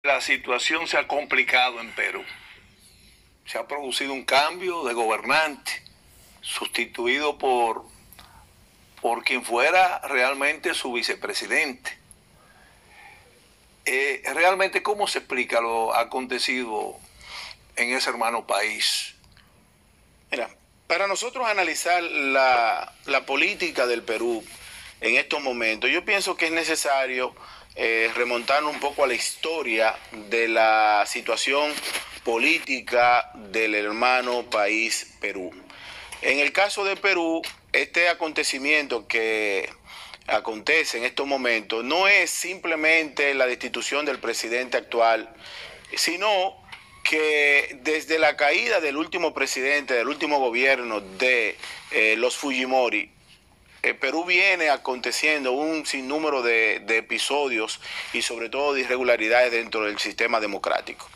La situación se ha complicado en Perú. Se ha producido un cambio de gobernante, sustituido por quien fuera realmente su vicepresidente. Realmente, ¿cómo se explica lo acontecido en ese hermano país? Mira, para nosotros analizar la política del Perú en estos momentos, yo pienso que es necesario remontarnos un poco a la historia de la situación política del hermano país Perú. En el caso de Perú, este acontecimiento que acontece en estos momentos no es simplemente la destitución del presidente actual, sino que desde la caída del último presidente, del último gobierno de los Fujimori, Perú viene aconteciendo un sinnúmero de episodios y sobre todo de irregularidades dentro del sistema democrático.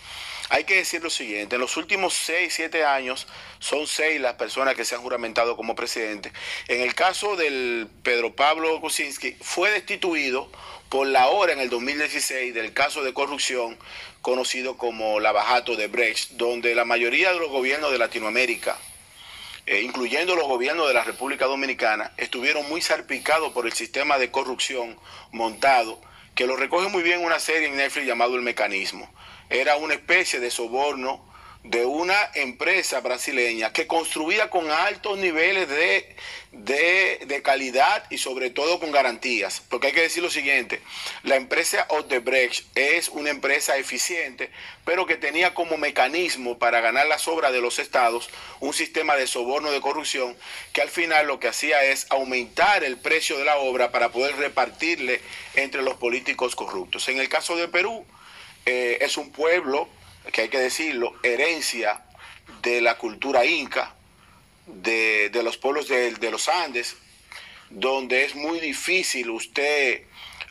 Hay que decir lo siguiente, en los últimos 6, 7 años son 6 las personas que se han juramentado como presidente. En el caso del Pedro Pablo Kuczynski fue destituido por la hora en el 2016 del caso de corrupción conocido como Lavajato de Brecht, donde la mayoría de los gobiernos de Latinoamérica, incluyendo los gobiernos de la República Dominicana, estuvieron muy salpicados por el sistema de corrupción montado, que lo recoge muy bien una serie en Netflix llamado El Mecanismo. Era una especie de soborno de una empresa brasileña que construía con altos niveles de calidad y sobre todo con garantías. Porque hay que decir lo siguiente, la empresa Odebrecht es una empresa eficiente, pero que tenía como mecanismo para ganar las obras de los estados un sistema de soborno de corrupción que al final lo que hacía es aumentar el precio de la obra para poder repartirle entre los políticos corruptos. En el caso de Perú, es un pueblo que hay que decirlo, herencia de la cultura inca, de los pueblos de los Andes, donde es muy difícil usted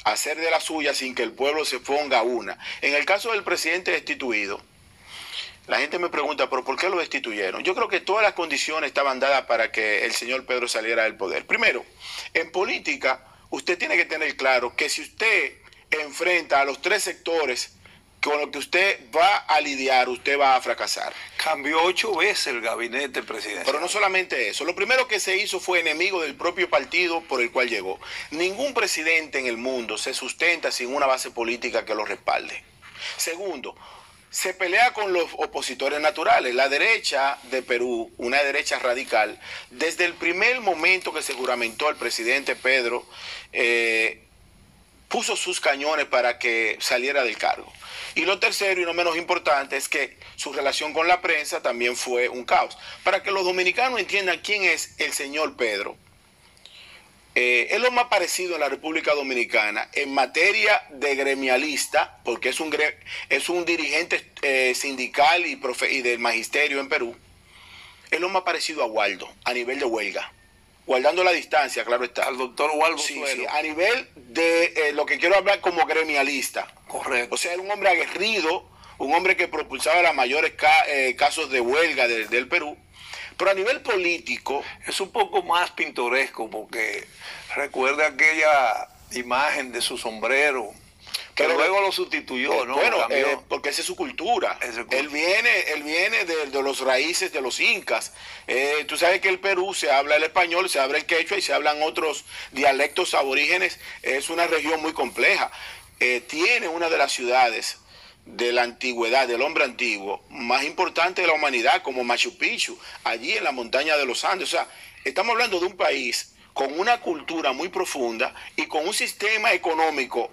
hacer de la suya sin que el pueblo se ponga una. En el caso del presidente destituido, la gente me pregunta, ¿pero por qué lo destituyeron? Yo creo que todas las condiciones estaban dadas para que el señor Pedro saliera del poder. Primero, en política, usted tiene que tener claro que si usted enfrenta a los 3 sectores con lo que usted va a lidiar, usted va a fracasar. Cambió 8 veces el gabinete presidencial. Pero no solamente eso, lo primero que se hizo fue enemigo del propio partido por el cual llegó. Ningún presidente en el mundo se sustenta sin una base política que lo respalde. Segundo, se pelea con los opositores naturales. La derecha de Perú, una derecha radical, desde el primer momento que se juramentó al presidente Pedro, puso sus cañones para que saliera del cargo. Y lo tercero y no menos importante es que su relación con la prensa también fue un caos. Para que los dominicanos entiendan quién es el señor Pedro, es lo más parecido en la República Dominicana en materia de gremialista, porque es un dirigente sindical y del magisterio en Perú, es lo más parecido a Waldo a nivel de huelga. Guardando la distancia, claro está. Al doctor Waldo sí, Suero. Sí, a nivel de lo que quiero hablar como gremialista. Correcto. O sea, era un hombre aguerrido, un hombre que propulsaba los mayores casos de huelga del Perú. Pero a nivel político... Es un poco más pintoresco porque recuerda aquella imagen de su sombrero, que pero luego lo sustituyó, ¿no? Bueno, porque esa es su cultura. Él viene de los raíces de los incas. Tú sabes que el Perú se habla el español, se habla el quechua y se hablan otros dialectos aborígenes. Es una región muy compleja. Tiene una de las ciudades de la antigüedad, del hombre antiguo, más importante de la humanidad, como Machu Picchu, allí en la montaña de los Andes. O sea, estamos hablando de un país con una cultura muy profunda y con un sistema económico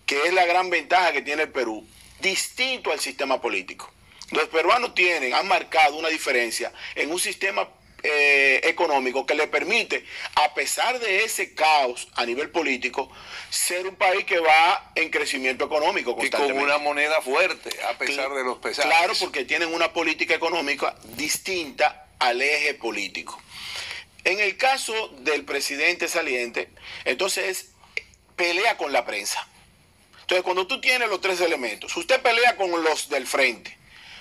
que es la gran ventaja que tiene el Perú, distinto al sistema político. Los peruanos han marcado una diferencia en un sistema económico que le permite, a pesar de ese caos a nivel político, ser un país que va en crecimiento económico constantemente. Y con una moneda fuerte, a pesar de los pesares. Claro, porque tienen una política económica distinta al eje político. En el caso del presidente saliente, entonces pelea con la prensa. Entonces, cuando tú tienes los 3 elementos, usted pelea con los del frente,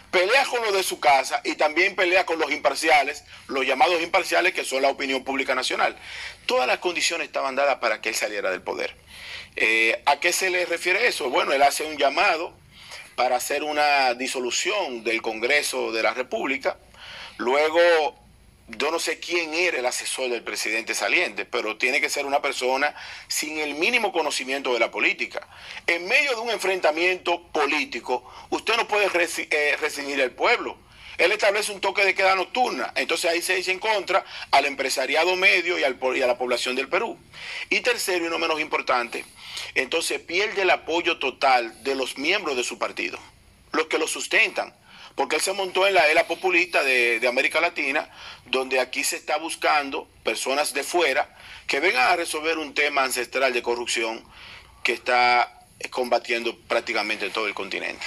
pelea con los de su casa y también pelea con los imparciales, los llamados imparciales que son la opinión pública nacional. Todas las condiciones estaban dadas para que él saliera del poder. ¿A qué se le refiere eso? Bueno, él hace un llamado para hacer una disolución del Congreso de la República. Luego, yo no sé quién era el asesor del presidente saliente, pero tiene que ser una persona sin el mínimo conocimiento de la política. En medio de un enfrentamiento político, usted no puede restringir al pueblo. Él establece un toque de queda nocturna, entonces ahí se echa en contra al empresariado medio y a la población del Perú. Y tercero, y no menos importante, entonces pierde el apoyo total de los miembros de su partido, los que lo sustentan, porque él se montó en la era populista de América Latina, donde aquí se está buscando personas de fuera que vengan a resolver un tema ancestral de corrupción que está combatiendo prácticamente todo el continente.